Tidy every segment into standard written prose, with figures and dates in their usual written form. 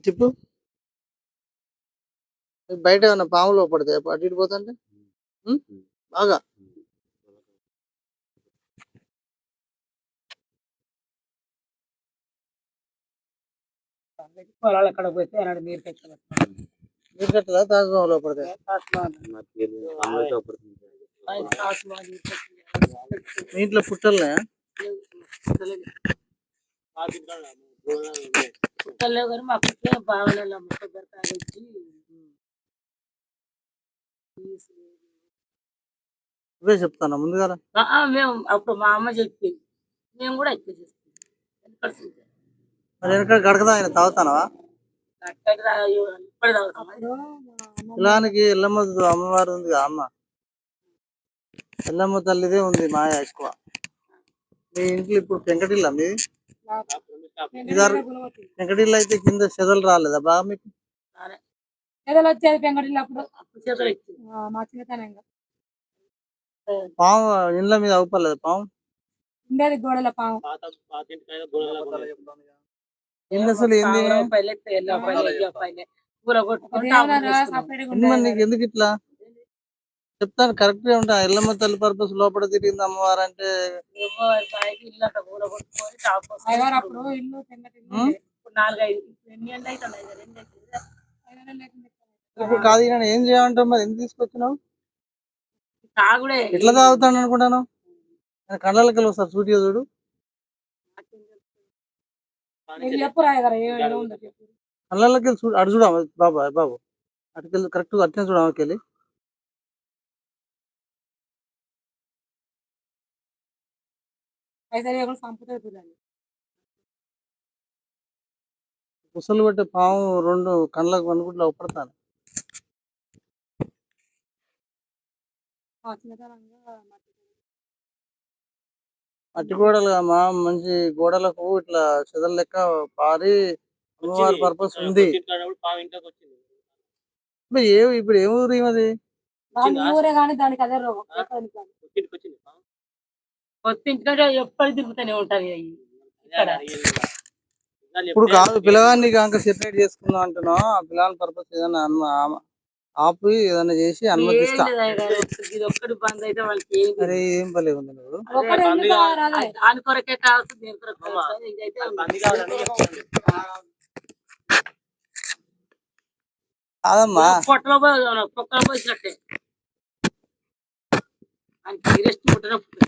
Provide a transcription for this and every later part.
తిప్పు. బయట ఏమన్నా పాములు పడతాయి అటు ఇటు పోతుంటే? బాగా పొలాలు అక్కడ పోతే అన్నాడు నీరు కట్టదా తాజ్మహల్ పడతాయి. మీ ఇంట్లో పుట్టలున్నాయా? పుట్టలేవు కానీ మాకు బావలలో కొబ్బరికాయలు వచ్చి ఇవే చెప్తాను ముందుగా. మేము అప్పుడు మా అమ్మ చెప్పి మేము కూడా ఎక్కువ చేస్తాం. మరి వెనక గడకదా ఆయన తాగుతానవా? కులానికి ఎల్లమ్మ అమ్మవారు ఉంది అమ్మ, ఎల్లమ్మ తల్లిదే ఉంది మాయ ఎక్కువ. మీ ఇంట్లో ఇప్పుడు పెంకటిల్లా మీది? పెంకటిల్లు అయితే కింద చెదలు రాలేదా బాగా మీకు? చెదలు వచ్చేది పెంకటిల్లు అప్పుడు మా చిన్నతనంగా. పాము ఇండ్ల మీద అవుపలేదు పాము ఉండేది గోడల పాము. అసలు ఏంది నీకు ఎందుకు ఇట్లా చెప్తాను? కరెక్ట్ గా ఉంటా. ఎల్లమ్మ తల్లి పర్పస్ లోపల తిరిగింది అమ్మవారు అంటే అప్పుడు ఇల్లు ఇప్పుడు కాదు. ఏం చేయాలంటావు మరి? ఎందుకు తీసుకొచ్చినావు? ఎట్లా తాగుతాను అనుకుంటాను? కళ్ళకి వస్తారు సూటిగా చూడు. కళ్ళకి చూడు, అటు చూడ బాబా బాబు, అటుకెళ్ళి కరెక్ట్ అట్నే చూడ ఆమెకెళ్ళి. ముసలు పట్టే పాము రెండు కళ్ళకు వనుకుంటూ ఒప్పడతాను. మట్టి గోడలు మా మంచి గోడలకు ఇట్లా చెదల లెక్క పారి అమ్మవారి పర్పస్ ఉంది. ఇప్పుడు ఏ ఊరు అది? ఊరే కానీ దానికి అదే రోగం ఎప్పటి తిరుగుతూనే ఉంటది. ఇప్పుడు కాదు పిల్లగాన్ని కాక సెపరేట్ చేసుకుందాం అంటున్నావు. ఆ పిల్లల పర్పస్ ఏదైనా ఆపి ఏదైనా చేసి అనుమతిస్తా. ఒక్కటి బంద్ అయితే వాళ్ళకి అరే ఏం పర్లేదు నువ్వు దాని కొరకే కావాల్సింది. కాదమ్మా పొట్టలో పొక్కలో పోసినట్టే రెస్ట్ పుట్టినప్పుడు.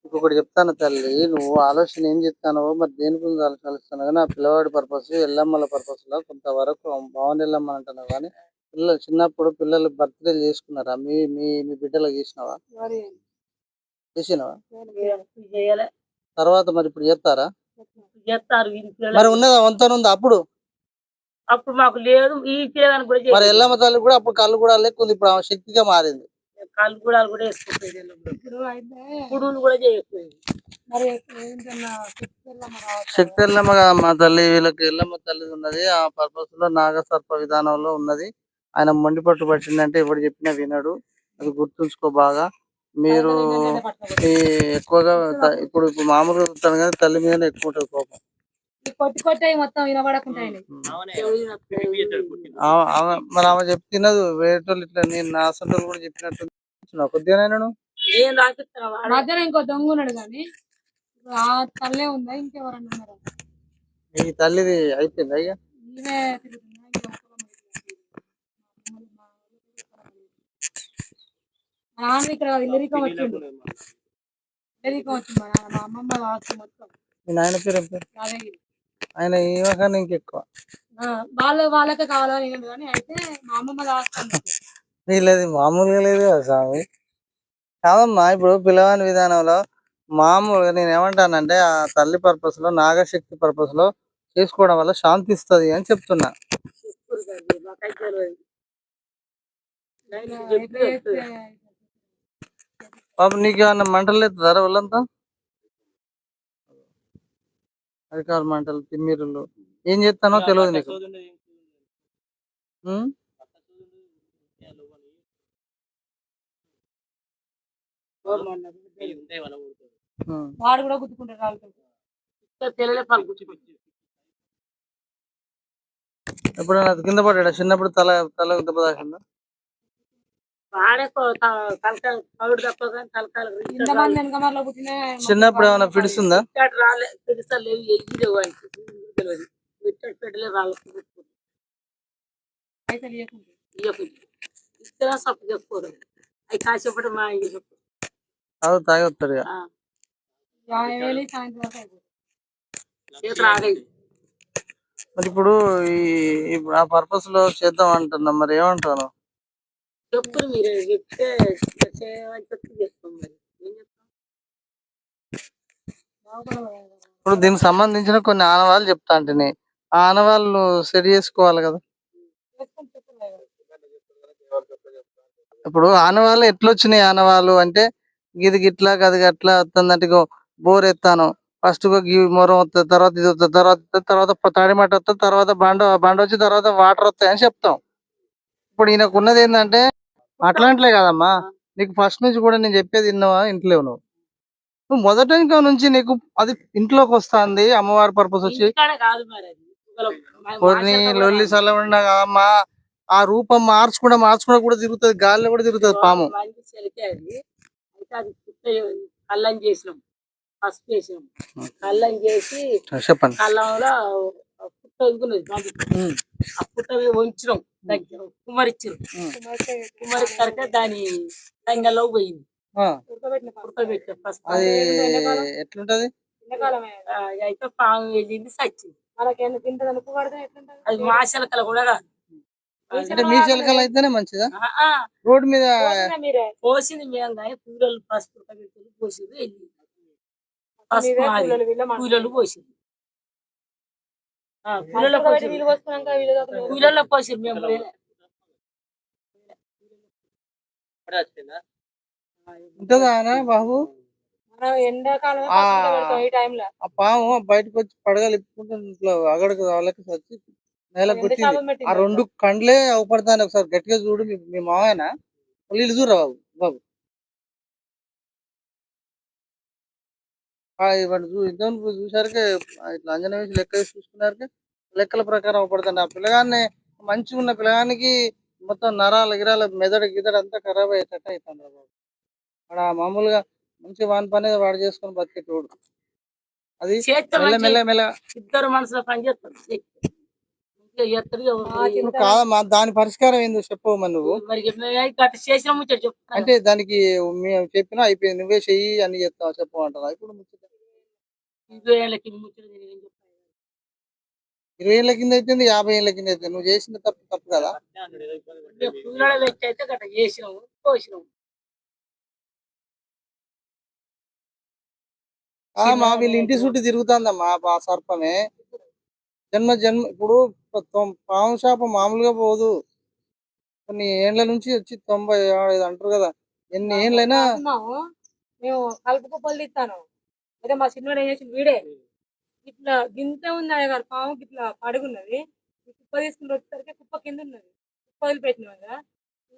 ఇంకొకటి చెప్తాను తల్లి, నువ్వు ఆలోచన ఏం చెప్తానో మరి దేని గురించి ఆలోచిస్తాను కానీ ఆ పిల్లవాడి పర్పస్ ఎల్లమ్మల పర్పస్ లో కొంతవరకు భావన ఎల్లమ్మ అంటున్నావు. కానీ పిల్లలు చిన్నప్పుడు పిల్లలు బర్త్డే చేసుకున్నారా? మీ మీ మీ బిడ్డలకు చేసినావా? చేసినావా? తర్వాత మరి ఇప్పుడు చేస్తారా? మరి ఉన్నదా వంతన ఉందా? అప్పుడు మాకు లేదు. ఈ మరి ఎల్లమ్మ తల్లి కూడా అప్పుడు కళ్ళు కూడా లెక్క ఉంది. ఇప్పుడు ఆమె శక్తిగా మారింది. కళ్ళు కూడా వేసుకుంటుంది. కూడా చేయకపోయింది. మరి శక్తి ఎల్లమ్మ మా తల్లి వీళ్ళకి ఎల్లమ్మ తల్లి ఉన్నది. ఆ పర్పస్ లో నాగసర్ప విధానంలో ఉన్నది. ఆయన మొండి పట్టు పట్టిందంటే ఎవరు చెప్పినా వినడు. అది గుర్తుంచుకో బాగా. మీరు ఎక్కువగా ఇప్పుడు మామూలుగా చూస్తాను కానీ తల్లి మీద ఎక్కువ ఉంటుంది కోపం. మొత్తం మరి ఆమె చెప్తున్నది వేరేటోళ్ళు ఇట్లా నేను నా అసలు కూడా చెప్పినట్టు కొద్దిగా మధ్యలో ఇంకో దొంగ ఉన్నాడు కానీ ఆ తల్లే ఉందా ఇంకెవరన్నా ఉన్నారా? ఈ తల్లిది అయిపోయింది అయ్యా. ఇక్కడ ఇల్లరికం వచ్చిండు. మా అమ్మమ్మ మొత్తం. మీ నాయన పేరు ఆయన ఏమకన్నా ఇంకెక్కువ వాళ్ళకే కావాలని కానీ అయితే మా అమ్మమ్మ లేదు మామూలుగా లేదు కదా స్వామి. కాదమ్మా ఇప్పుడు పిల్లవాని విధానంలో మామూలుగా నేను ఏమంటానంటే ఆ తల్లి పర్పస్ లో నాగశక్తి పర్పస్ లో చేసుకోవడం వల్ల శాంతి ఇస్తుంది అని చెప్తున్నా. బాబు నీకు ఏమన్నా మంటలు లేదురా వాళ్ళంతా? అధికార మంటలు తిమ్మిరులు ఏం చేస్తానో తెలియదు నీకు. వాడు కూడా గుర్తుకుంటాడు. ఎప్పుడైనా కింద పడ్డా చిన్నప్పుడు తల దెబ్బ తాకిందా? పౌడు తప్ప కానీ తలకాయలు ఇంతమంది వెనక మరలో పుట్టిన చిన్నప్పుడు ఏమైనా పిడుస్తుందా? రాలే పిడిసలు లేవు ఎయ్యి వానికి తెలియదు పెట్టలే రాళ్ళకు పైసలు ఇవ్వకుండా ఇవ్వకుండా ఇద్దరు సప్పు చెప్పుకోరు అవి కాసేపటి మా ఇంటి చెప్పు అది తాగి వస్తారు ఇక. వెళ్ళి సాయంత్రం వరకు అయిపోతుంది. చేతులు ఆగాయి మరి ఇప్పుడు ఇప్పుడు ఆ పర్పస్ లో చేద్దాం అంటున్నా, మరి ఏమంటాను? చెప్పురు మీరు చెప్తే చేయమని చెప్తే చేస్తాం మరి ఏం చెప్తాం. ఇప్పుడు దీనికి సంబంధించిన కొన్ని ఆనవాళ్ళు చెప్తా అంటే ఆ ఆనవాళ్ళు సెట్ చేసుకోవాలి కదా. ఇప్పుడు ఆనవాళ్ళు ఎట్లొచ్చినాయి? ఆనవాళ్ళు అంటే ఇది గిట్లా గది గట్లా వస్తుందంటే ఇగో బోర్ ఎత్తాను, ఫస్ట్ మొరం వస్తుంది, తర్వాత ఇది వస్తుంది, తర్వాత తాడిమట్ట వస్తుంది, తర్వాత బండ వచ్చి తర్వాత వాటర్ వస్తాయి అని చెప్తాం. ఇప్పుడు ఈయనకు ఉన్నది ఏంటంటే అట్లాంటిలే కదమ్మా, నీకు ఫస్ట్ నుంచి కూడా నేను చెప్పేది విన్నావా? ఇంట్లో నువ్వు మొదట ఇంకా నుంచి నీకు అది ఇంట్లోకి వస్తుంది అమ్మవారి పర్పస్ వచ్చి ఇంటికాడ కాదు మరి అది కొన్ని లొల్లి సల్లకుండా కదమ్మా. ఆ రూపం మార్చుకుంటా కూడా తిరుగుతుంది, గాలిలో కూడా తిరుగుతుంది పాము. మంచి చెలికే అది అయితే అది కళ్ళం చేసినాం, పసుపు వేసినాం, కళ్ళం చేసి చెప్పండి. కళ్ళంలో పుట్ట ఎగున్నది ఆ పుట్ట మీద వంచినాం, దగ్గర కుమరిచ్చినాం, కుమరి కరికే దాని తంగల్లో పోయింది ఉడకబెట్టిన పసుపు. అది ఎట్లుంటది? అయితే పాము వెళ్ళింది సచ్చింది. మనకేమో తింటది ఉప్పు పడితే ఎట్లుంటది? అది మా శలకలు కూడా కాదు. అంటే మీ చిలకలు అయితేనే మంచిదా? రోడ్ మీద పోసింది మేము కానీ కూలలు పసుపు ఉడకబెట్టి పోసింది వెళ్ళింది. పసుపు కూలలు పోసింది, కూలల్లో పోసింది మేము. ఉంటదా బాబు? ఎండాకాలం ఈ టైంలో ఆ పాము బయటకు వచ్చి పడగలు ఇప్పుకుంటే ఇంట్లో అగడకు వాళ్ళకి వచ్చి నేలకు కొట్టింది. ఆ రెండు కండ్లే అవపడతాను. ఒకసారి గట్టిగా చూడు. మీ మావైనా నీళ్ళు చూడరా బాబు? బాబు ఇద్దరు చూసారుకే ఇట్లా అంజనా వేసి లెక్క వేసి చూసుకున్నారుకే లెక్కల ప్రకారం అవపడుతుంది. ఆ పిల్లగాన్ని మంచిగా ఉన్న పిల్లగానికి మొత్తం నరాలు గిరాల మెదడు గిదడు అంతా ఖరాబ్ అయ్యేటట్టు అవుతుంది బాబు. వాడు మామూలుగా మంచి వాని పని వాడు చేసుకొని బతికేటోడు. అది మెల్ల ఇద్దరు మనుషుల పని చేస్తారు. కాదమ్మా, దాని పరిష్కారం ఏందో చెప్పవమ్మా నువ్వు. చేసిన ముచ్చట చెప్పు. అంటే దానికి మేము చెప్పినా అయిపోయింది, నువ్వే చెయ్యి అని చెప్తావు చెప్పమంటారా? ఇప్పుడు 20 ఏళ్ళ కింద ముచ్చట 20 ఏళ్ళ కింద అయితే 50 ఏళ్ళ కింద అయితే నువ్వు చేసిన తప్పు కదా. కూలల పెట్టి అయితే గట్ట చేసినాము, పోసినాము. మా వీళ్ళ ఇంటి చుట్టూ తిరుగుతుందమ్మా ఆ సర్పమే. జన్మ ఇప్పుడు పాము శాపం మామూలుగా పోదు. కొన్ని ఏండ్ల నుంచి వచ్చి 95 అంటారు కదా. ఎన్ని ఏండ్లైనా మేము కలుపు కుప్పలు తీస్తాను. అయితే మా చిన్నోడు ఏం చేసి వీడే ఇట్లా గింత ఉంది అయ్యగారు, పాము ఇట్లా పడుగున్నది. కుప్ప తీసుకుంటూ వచ్చేసరికి కుప్ప కింద ఉన్నది. కుప్ప వదిలిపెట్టినాం కదా,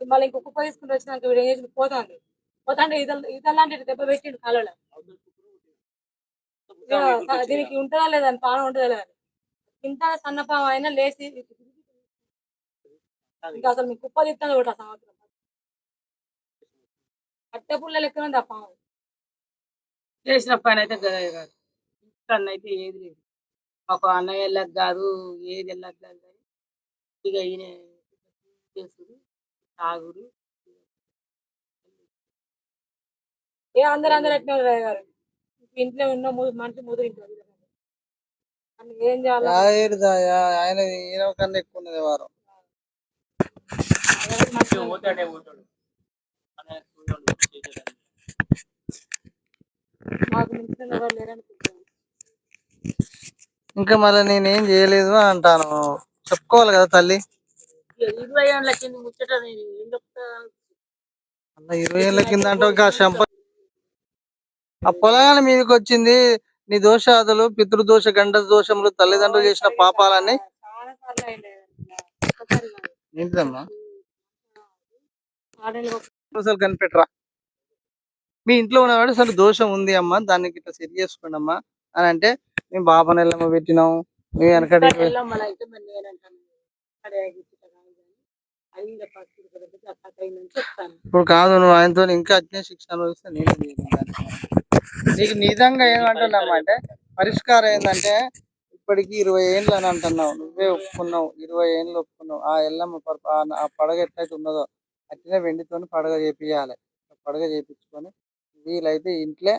మళ్ళీ ఇంకో కుప్ప తీసుకుంటూ వచ్చినాక వీడు ఏం చేసి పోతాంది ఇదలాంటి దెబ్బ పెట్టిండు కళ్ళలో. దీనికి ఉంటుందా లేదా పాము ఉంటుందా లేదా, ఇంత సన్న పాము అయినా లేచి ఇంకా అసలు మీకు కుప్ప తీస్తాను ఒకటి. ఆ సంవత్సరం అట్ట పుల్ల లెక్క ఉంది ఆ పాము. చేసిన పని అయితే అయితే ఏది లేదు. ఒక అన్నయ్య వెళ్ళక కాదు, ఏది వెళ్ళక కాదు. కానీ ఇక ఈయన చేసుడు తాగుడు. అందరూ అట్నే గారు ఇంట్లో ఉన్న మనిషి ముదురు ఇంట్లో ఏం చేయాలి? ఆయన ఈయన కన్నా ఎక్కువ ఉన్నది వారం. ఇంకా మళ్ళీ నేనేం చేయలేదు అంటాను, చెప్పుకోవాలి కదా తల్లి. 20 ఏళ్ళ కింద ముచ్చట నేను ఏం చెప్తా. 20 ఏళ్ళ కింద అంటే ఆ పొలాన్ని మీదకి వచ్చింది నీ దోషాదులు, పితృదోష గండ దోషములు, తల్లిదండ్రులు చేసిన పాపాలన్నీ ఏంటమ్మా అసలు కనిపెట్టరా? మీ ఇంట్లో ఉన్నవాడు అసలు దోషం ఉంది అమ్మా, దానికి ఇట్లా సెట్ చేసుకోండి అమ్మా అని అంటే మేము బాబా నెల్లమ్మ పెట్టినాము. మీ వెనకటి అది ఇంకా ఫస్ట్ ఆ కథ అయిందని చెప్తాను. ఇప్పుడు కాదు నువ్వు ఆయనతో ఇంకా అట్నే శిక్ష అనుభవిస్తే నేను నీకు నిజంగా ఏమంటున్నామా అంటే పరిష్కారం ఏంటంటే ఇప్పటికి 20 ఏళ్ళు అని అంటున్నావు, నువ్వే ఒప్పుకున్నావు, 20 ఏళ్ళు ఒప్పుకున్నావు. ఆ ఎల్లమ్మ ఆ పడగ ఎట్లయితే ఉన్నదో అట్లనే వెండితోని పడగ చేపియాలి. పడగ చేపించుకొని వీలైతే ఇంట్లో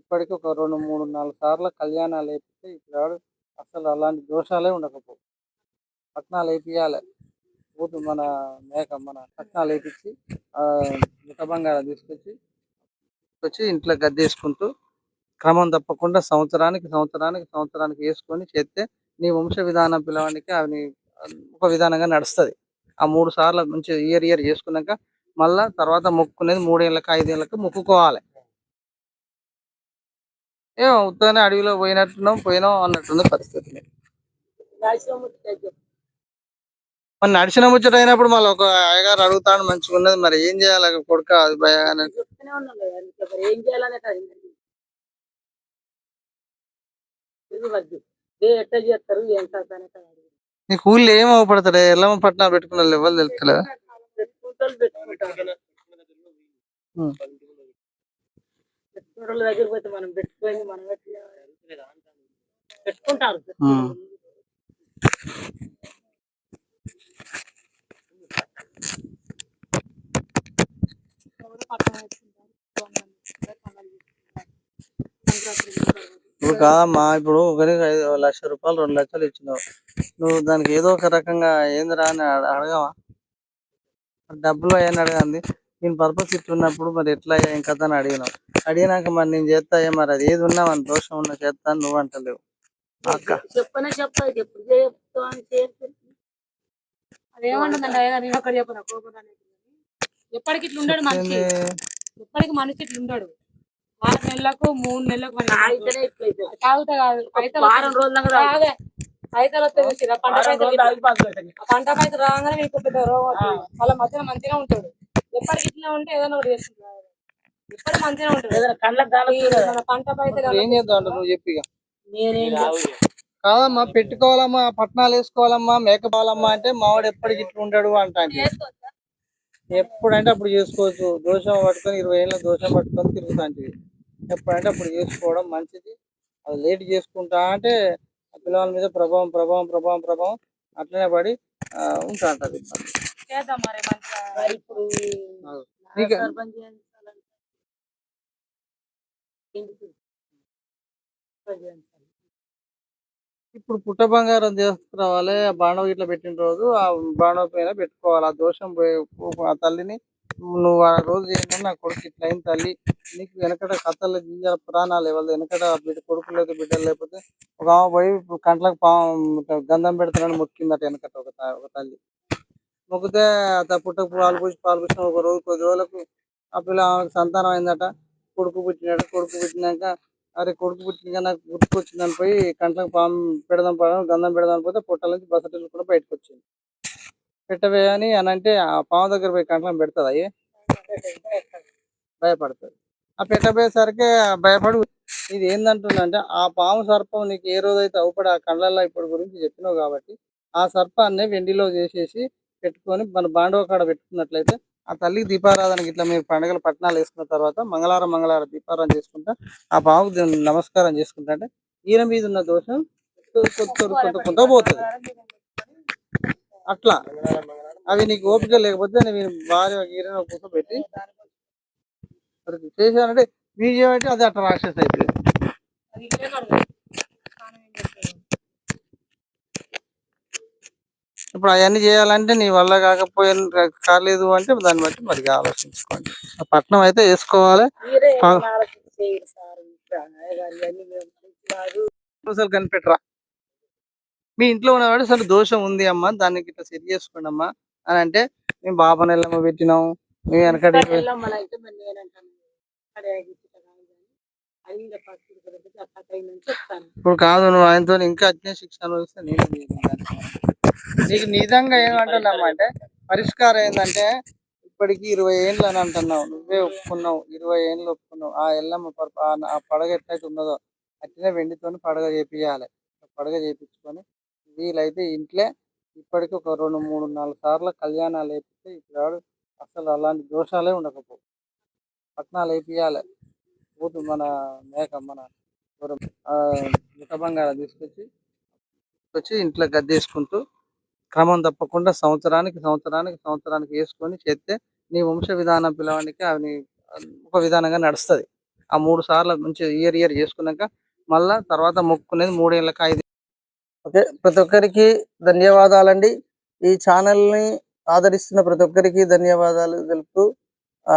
ఇప్పటికి ఒక 2, 3, 4 సార్లు కళ్యాణాలు వేపిస్తే ఇప్పుడు అసలు అలాంటి దోషాలే ఉండకపోవు. పట్నాలు వేపియాలి. మన మన పట్నాలు వేపించి మిఠ బంగారం తీసుకొచ్చి ఇంట్లో గద్దేసుకుంటూ క్రమం తప్పకుండా సంవత్సరానికి వేసుకొని చేస్తే నీ వంశ విధానం పిలవడానికి అవి ఒక విధానంగా నడుస్తుంది. ఆ 3 సార్లు మంచి ఇయర్ చేసుకున్నాక మళ్ళా తర్వాత మొక్కునేది 3 ఏళ్ళకి 5 ఏళ్ళకి మొక్కుకోవాలి. ఏమో ఉత్తగానే అడవిలో పోయినాం అన్నట్టుంది పరిస్థితి. మరి నడిచిన ముచ్చట అయినప్పుడు మళ్ళీ ఒక అయ్యగారు అడుగుతాడు మంచిగా ఉన్నది, మరి ఏం చేయాలి కొడుక అది భయ అని చెప్తూనే ఉన్నాం కదా, ఇంకా మరి ఏం చేయాలనే ఎట్లా చేస్తారు ఏం కథ అనేది నీకు ఊళ్ళో ఏం అవపడతాడు ఎల్లమ్మ పట్నాలు పెట్టుకున్న ఎవరు తెలుస్తలేదా? పెట్టుకుంటారు దగ్గర పోతే మనం పెట్టుకొని మనం పెట్టుకుంటారు. ఇప్పుడు కాదమ్మా, ఇప్పుడు ఒకరికి 5 లక్షల రూపాయలు 2 లక్షలు ఇచ్చినావు, నువ్వు దానికి ఏదో ఒక రకంగా ఏందిరా అని అడగవా? డబ్బులు అయ్యాని అడగండి, నేను పర్పస్ ఇట్టున్నప్పుడు మరి ఎట్లా ఏం కథ అని అడిగినావు. అడిగినాక మరి నేను చేస్తాయే, మరి అది ఏది ఉన్నా మన దోషం ఉన్నా చేస్తాను నువ్వు అంటలేవు. అక్క చెప్పాలి ఎప్పుడు చెప్తావు అని అదేమంటుందండి అయ్యగారు, నేను అక్కడ చెప్పను ఎప్పటికి ఇట్లా ఉండడు మనిషి, ఎప్పటికి మనిషి ఇట్లా ఉండడు. 6 నెలలకు 3 నెలలకు తాగుతా కాదు పైసలు వస్తే చూసిరా పంట పైసలు రాగానే మీకు పెద్ద రోగం వాళ్ళ మధ్యన మంచిగా ఉంటాడు. ఎప్పటికి ఇట్లా ఉంటే ఏదైనా ఒకటి చేసుకుంటారు. ఎప్పటికి మంచిగా ఉంటాడు. పంట పైసలు ఏం చేద్దాం నువ్వు చెప్పి కాదమ్మా, పెట్టుకోవాలమ్మా, పట్నాలు వేసుకోవాలమ్మా, మేకపోవాలమ్మా అంటే మావాడు ఎప్పటికి ఇట్లా ఉండడు అంటా. ఎప్పుడంటే అప్పుడు చేసుకోవచ్చు. దోషం పట్టుకొని 20 ఏళ్ళ దోషం పట్టుకొని తిరుగుతాంటి. ఎప్పుడంటే అప్పుడు చేసుకోవడం మంచిది. అది లేట్ చేసుకుంటా అంటే ఆ పిల్లల మీద ప్రభావం అట్లనే పడి ఉంటా అంటది. ఇప్పుడు ఇప్పుడు పుట్ట బంగారం చేసుకురావాలి. ఆ బాణవ ఇట్లా పెట్టిన రోజు ఆ బాణవ పైన పెట్టుకోవాలి. ఆ దోషం పోయి ఆ తల్లిని నువ్వు ఆ రోజు ఏంటంటే నా కొడుకు ఇట్లా అయిన తల్లి నీకు వెనకట కథలు గింజల పురాణాలు ఇవ్వాలి. వెనకట కొడుకు లేక బిడ్డలు లేకపోతే ఒక ఆమె పోయి కంట్లకు గంధం పెడతానని మొక్కిందట వెనకట ఒక తల్లి. మొక్కితే పుట్టకు పాలు పూసిన ఒక రోజు 10 రోజులకు ఆ పిల్ల ఆమెకు సంతానం అయిందట. కొడుకు పుట్టినాక అరే కొడుకు పుట్టినాక నాకు గుర్తుకొచ్చిందని పోయి కంట్లకు పెడదాం గంధం పెడదాం పోతే పొట్టల నుంచి బసటిల్లు కూడా బయటకు వచ్చింది. పెట్టవే అని అంటే ఆ పాము దగ్గర పోయి కంట్లకు పెడుతుంది, అయ్యే భయపడుతుంది. ఆ పెట్టబోయేసరికి భయపడి ఇది ఏందంటుందంటే ఆ పాము సర్పం నీకు ఏ రోజైతే అవుపడి ఆ కళ్ళల్లో ఇప్పుడు గురించి చెప్పినావు కాబట్టి ఆ సర్పాన్ని వెండిలో చేసేసి పెట్టుకొని మన బాండవ కాడ పెట్టుకున్నట్లయితే ఆ తల్లికి దీపారాధనకి ఇట్లా మీరు పండుగలు పట్టణాలు వేసుకున్న తర్వాత మంగళవారం దీపారాధన చేసుకుంటా ఆ పాముకు నమస్కారం చేసుకుంటా అంటే ఈయన మీద ఉన్న దోషం కొంత పోతుంది. అట్లా అవి నీకు ఓపిక లేకపోతే నేను భార్య గీరని కూర్చోబెట్టి చేశానంటే బీజం అంటే అది అట్లా రాక్షస అయిపోయింది. ఇప్పుడు అవన్నీ చేయాలంటే నీ వల్ల కాలేదు అంటే దాన్ని బట్టి మరి ఆలోచించుకోండి. ఆ పట్నం అయితే వేసుకోవాలి. కనిపెట్టరా మీ ఇంట్లో ఉన్నవాడు అసలు దోషం ఉంది అమ్మా, దానికి ఇట్లా సెట్ చేసుకోండి అమ్మా అని అంటే మేము బాబా నెల్లమ్మ పెట్టినాం, మేము వెనకటి ఇప్పుడు కాదు నువ్వు ఆయనతో ఇంకా అట్నే శిక్ష అనుభవిస్తే నేను నీకు నిజంగా ఏమంటున్నామా అంటే పరిష్కారం ఏంటంటే ఇప్పటికి 20 ఏళ్ళు అని అంటున్నావు, నువ్వే ఒప్పుకున్నావు, 20 ఏళ్ళు ఒప్పుకున్నావు. ఆ ఎల్లమ్మ ఆ పడగ ఎట్లయితే ఉన్నదో అట్లనే వెండితోని పడగ చేపియాలి. పడగ చేపించుకొని వీలైతే ఇంట్లో ఇప్పటికి ఒక 2, 3, 4 సార్లు కళ్యాణాలు వేపిస్తే ఈ పిల్లవాడు అసలు అలాంటి దోషాలే ఉండకపోవు. పట్నాలు వేపియాలి. మన మేక మన మిఠ బంగారం తీసుకొచ్చి ఇంట్లో గద్దేసుకుంటూ క్రమం తప్పకుండా సంవత్సరానికి వేసుకొని చేస్తే నీ వంశ విధానం పిలవడానికి అవి ఒక విధానంగా నడుస్తుంది. ఆ 3 సార్లు మంచి ఇయర్ చేసుకున్నాక మళ్ళా తర్వాత మొక్కునేది 3 ఏళ్ళకి 5. ఓకే, ప్రతి ఒక్కరికి ధన్యవాదాలండి. ఈ ఛానల్ని ఆదరిస్తున్న ప్రతి ఒక్కరికి ధన్యవాదాలు తెలుపుతూ